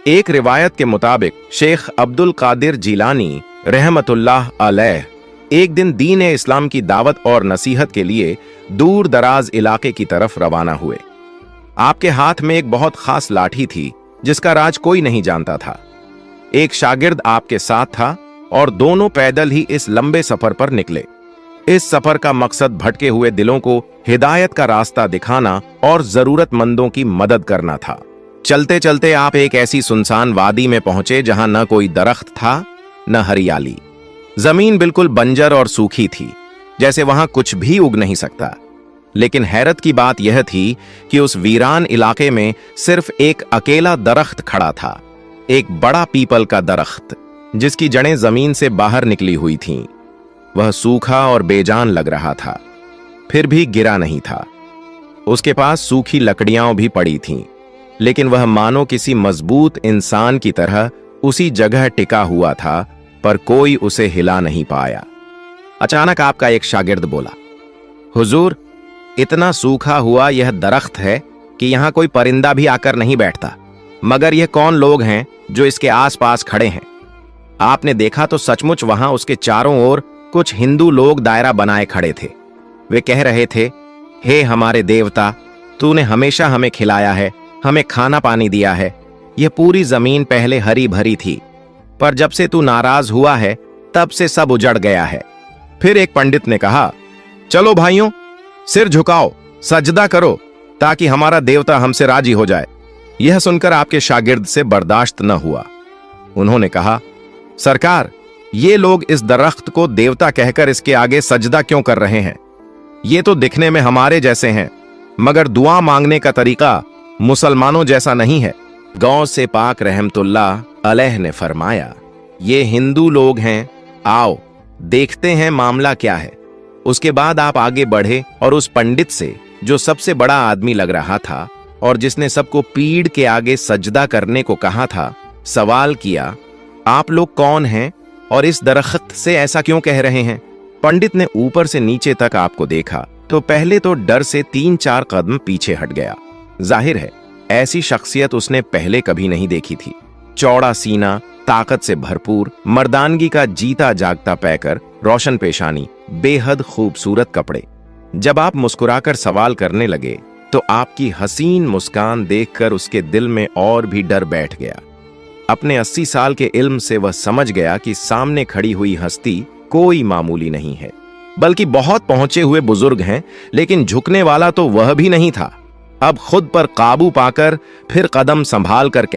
एक रिवायत के मुताबिक शेख अब्दुल कादिर जिलानी रहमतुल्लाह अलैह एक दिन दीन इस्लाम की दावत और नसीहत के लिए दूर दराज इलाके की तरफ रवाना हुए। आपके हाथ में एक बहुत खास लाठी थी जिसका राज कोई नहीं जानता था। एक शागिर्द आपके साथ था और दोनों पैदल ही इस लंबे सफर पर निकले। इस सफर का मकसद भटके हुए दिलों को हिदायत का रास्ता दिखाना और जरूरतमंदों की मदद करना था। चलते चलते आप एक ऐसी सुनसान वादी में पहुंचे जहां न कोई दरख्त था न हरियाली। जमीन बिल्कुल बंजर और सूखी थी, जैसे वहां कुछ भी उग नहीं सकता। लेकिन हैरत की बात यह थी कि उस वीरान इलाके में सिर्फ एक अकेला दरख्त खड़ा था, एक बड़ा पीपल का दरख्त जिसकी जड़ें जमीन से बाहर निकली हुई थीं। वह सूखा और बेजान लग रहा था, फिर भी गिरा नहीं था। उसके पास सूखी लकड़ियां भी पड़ी थीं, लेकिन वह मानो किसी मजबूत इंसान की तरह उसी जगह टिका हुआ था, पर कोई उसे हिला नहीं पाया। अचानक आपका एक शागिर्द बोला, हुजूर, इतना सूखा हुआ यह दरख्त है कि यहां कोई परिंदा भी आकर नहीं बैठता, मगर यह कौन लोग हैं जो इसके आसपास खड़े हैं? आपने देखा तो सचमुच वहां उसके चारों ओर कुछ हिंदू लोग दायरा बनाए खड़े थे। वे कह रहे थे, हे हमारे देवता, तूने हमेशा हमें खिलाया है, हमें खाना पानी दिया है। यह पूरी जमीन पहले हरी भरी थी, पर जब से तू नाराज हुआ है तब से सब उजड़ गया है। फिर एक पंडित ने कहा, चलो भाइयों, सिर झुकाओ, सजदा करो, ताकि हमारा देवता हमसे राजी हो जाए। यह सुनकर आपके शागिर्द से बर्दाश्त न हुआ। उन्होंने कहा, सरकार, ये लोग इस दरख्त को देवता कहकर इसके आगे सजदा क्यों कर रहे हैं? ये तो दिखने में हमारे जैसे हैं, मगर दुआ मांगने का तरीका मुसलमानों जैसा नहीं है। गौस से पाक रहमतुल्लाह अलैह ने फरमाया, ये हिंदू लोग हैं, आओ देखते हैं मामला क्या है। उसके बाद आप आगे बढ़े और उस पंडित से, जो सबसे बड़ा आदमी लग रहा था और जिसने सबको पीड़ के आगे सजदा करने को कहा था, सवाल किया, आप लोग कौन हैं और इस दरख्त से ऐसा क्यों कह रहे हैं? पंडित ने ऊपर से नीचे तक आपको देखा तो पहले तो डर से 3-4 कदम पीछे हट गया। जाहिर है ऐसी शख्सियत उसने पहले कभी नहीं देखी थी। चौड़ा सीना, ताकत से भरपूर, मर्दानगी का जीता जागता पैकर, रोशन पेशानी, बेहद खूबसूरत कपड़े। जब आप मुस्कुराकर सवाल करने लगे तो आपकी हसीन मुस्कान देखकर उसके दिल में और भी डर बैठ गया। अपने 80 साल के इल्म से वह समझ गया कि सामने खड़ी हुई हस्ती कोई मामूली नहीं है, बल्कि बहुत पहुंचे हुए बुजुर्ग हैं। लेकिन झुकने वाला तो वह भी नहीं था। अब खुद पर काबू पाकर फिर कदम संभाल कर